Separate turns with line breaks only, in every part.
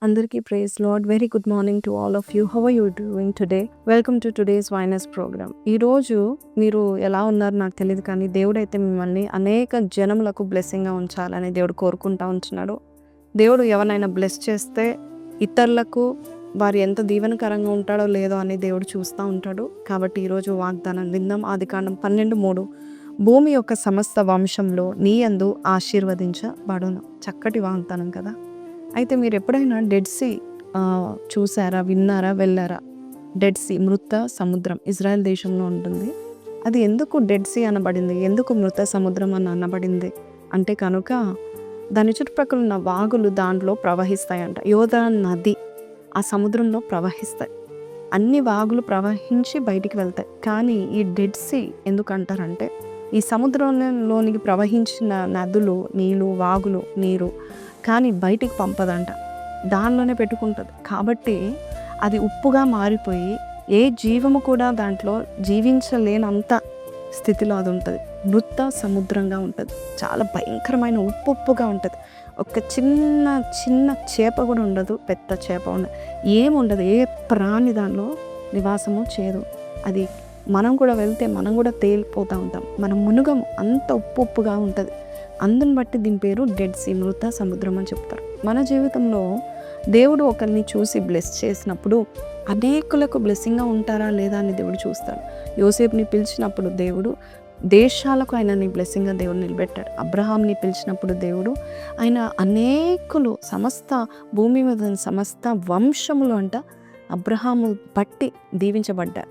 అందరికీ praise Lord. Very good morning to all of you. How are you doing today? Welcome to today's vines programme. ఈరోజు మీరు ఎలా ఉన్నారు నాకు తెలియదు, కానీ దేవుడైతే మిమ్మల్ని అనేక జనములకు బ్లెస్సింగ్గా ఉంచాలని దేవుడు కోరుకుంటా ఉంటున్నాడు. దేవుడు ఎవరినైనా బ్లెస్ చేస్తే ఇతరులకు వారు ఎంత దీవెనకరంగా ఉంటాడో లేదో అని దేవుడు చూస్తూ ఉంటాడు. కాబట్టి ఈరోజు వాగ్దానం విందాం. ఆదికాండం 12:3. భూమి యొక్క సమస్త వంశంలో నీ యందు ఆశీర్వదించబడును. చక్కటి వాగ్దానం కదా. అయితే మీరు ఎప్పుడైనా డెడ్ సీ చూసారా, విన్నారా, వెళ్ళారా? డెడ్ సీ మృత సముద్రం ఇజ్రాయెల్ దేశంలో ఉంటుంది. అది ఎందుకు డెడ్ సీ అనబడింది, ఎందుకు మృత సముద్రం అని అనబడింది అంటే కనుక దాని చుట్టుపక్కల ఉన్న వాగులు దాంట్లో ప్రవహిస్తాయంట. యోర్దాను నది ఆ సముద్రంలో ప్రవహిస్తాయి. అన్ని వాగులు ప్రవహించి బయటికి వెళ్తాయి. కానీ ఈ డెడ్ సీ ఎందుకు అంటారంటే ఈ సముద్రంలోనికి ప్రవహించిన నదులు, నీళ్ళు, వాగులు నీరు కానీ బయటికి పంపదంట, దానిలోనే పెట్టుకుంటుంది. కాబట్టి అది ఉప్పుగా మారిపోయి ఏ జీవము కూడా దాంట్లో జీవించలేనంత స్థితిలో అది ఉంటుంది. మృత సముద్రంగా ఉంటుంది. చాలా భయంకరమైన ఉప్పుగా ఉంటుంది. ఒక చిన్న చిన్న చేప కూడా ఉండదు, పెద్ద చేప ఉండదు, ఏముండదు. ఏ ప్రాణి దానిలో నివాసము చేయదు. అది మనం కూడా వెళ్తే మనం కూడా తేలిపోతూ ఉంటాం, మనం మునుగము, అంత ఉప్పుగా ఉంటుంది. అందుని బట్టి దీని పేరు డెడ్ సీ, మృత సముద్రం అని చెప్తారు. మన జీవితంలో దేవుడు ఒకరిని చూసి బ్లెస్ చేసినప్పుడు అనేకులకు బ్లెస్సింగ్గా ఉంటారా లేదా అని దేవుడు చూస్తాడు. యోసేపుని పిలిచినప్పుడు దేవుడు దేశాలకు ఆయనని బ్లెస్సింగ్గా దేవుడు నిలబెట్టాడు. అబ్రహాంని పిలిచినప్పుడు దేవుడు ఆయన అనేకులు సమస్త భూమి మీద సమస్త వంశములు అంట అబ్రహాము బట్టి దీవించబడ్డారు.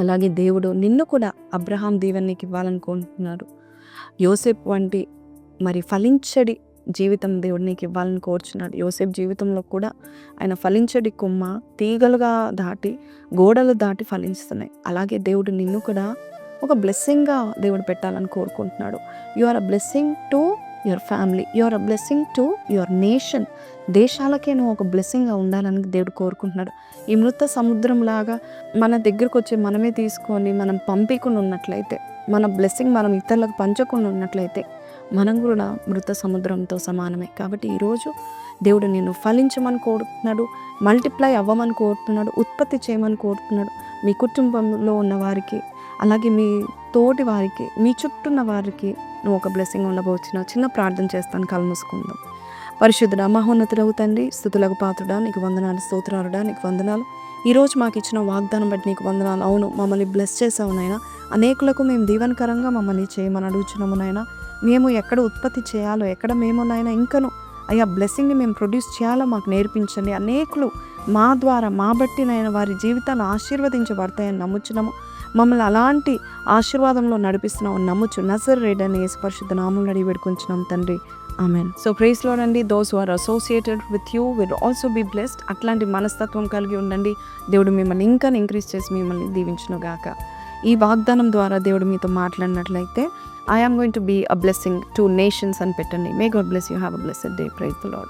అలాగే దేవుడు నిన్ను కూడా అబ్రహాం దీవెనకి ఇవ్వాలనుకుంటున్నాడు. యోసేపు వంటి మరి ఫలించడి జీవితం దేవుడు నీకు ఇవ్వాలని కోరుచున్నాడు. యోసేపు జీవితంలో కూడా ఆయన ఫలించడి కొమ్మ తీగలుగా దాటి గోడలు దాటి ఫలిస్తున్నాయి. అలాగే దేవుడు నిన్ను కూడా ఒక బ్లెస్సింగ్గా దేవుడు పెట్టాలని కోరుకుంటున్నాడు. You are a blessing to your family, you are a blessing to your nation. దేశాలకే నువ్వు ఒక బ్లెస్సింగ్గా ఉండాలని దేవుడు కోరుకుంటున్నాడు. ఈ మృత సముద్రం లాగా మన దగ్గరకు వచ్చి మనమే తీసుకొని మనం పంపించుకుని ఉన్నట్లయితే, మన బ్లెస్సింగ్ మనం ఇతరులకు పంచకుండా ఉన్నట్లయితే మనం కూడా మృత సముద్రంతో సమానమే. కాబట్టి ఈరోజు దేవుడు నిన్ను ఫలించమని కోరుతున్నాడు, మల్టిప్లై అవ్వమని కోరుతున్నాడు, ఉత్పత్తి చేయమని కోరుతున్నాడు. మీ కుటుంబంలో ఉన్న వారికి, అలాగే మీ తోటి వారికి, మీ చుట్టూ ఉన్న వారికి నువ్వు ఒక బ్లెస్సింగ్ ఉండబోతున్నా. చిన్న ప్రార్థన చేస్తాను, కళ్ళు మూసుకుందాం. పరిశుద్ధుడా, మహోన్నతుడవు తండ్రి, స్తుతులకు పాత్రుడా, నీకు వందనాలు, స్తోత్రాలుడా, నీకు వందనాలు. ఈరోజు మాకు ఇచ్చిన వాగ్దానం బట్టి నీకు వందనాలు. అవును, మమ్మల్ని బ్లెస్ చేసావు నాయనా. అనేకులకు మేము దీవెనకరంగా మమ్మల్ని చేయమని అడుగుచున్నాము నాయనా. మేము ఎక్కడ ఉత్పత్తి చేయాలో, ఎక్కడ మేము నాయన ఇంకను అయ్యా బ్లెస్సింగ్ని మేము ప్రొడ్యూస్ చేయాలో మాకు నేర్పించండి. అనేకులు మా ద్వారా మా బట్టి నాయన వారి జీవితాలు ఆశీర్వదించబడతాయని నమ్ముచున్నాము. మమ్మల్ని అలాంటి ఆశీర్వాదంలో నడిపిస్తున్నాము నమ్ముచు నజరేయుడైన యేసు పరిశుద్ధ నామములో అడిగి వేడుకొంచున్నాం తండ్రి, ఆమెన్. సో ప్రైజ్ లార్డ్ అండి. Those who are associated with you will also be blessed. అట్లాంటి మనస్తత్వం కలిగి ఉండండి. దేవుడు మిమ్మల్ని ఇంకా ఇంక్రీజ్ చేసి మిమ్మల్ని దీవించును గాక. ఈ వాగ్దానం ద్వారా దేవుడు మీతో మాట్లాడినట్లయితే I am going to be a blessing to nations అని పెట్టండి. May God bless you. Have a blessed day. Praise the Lord.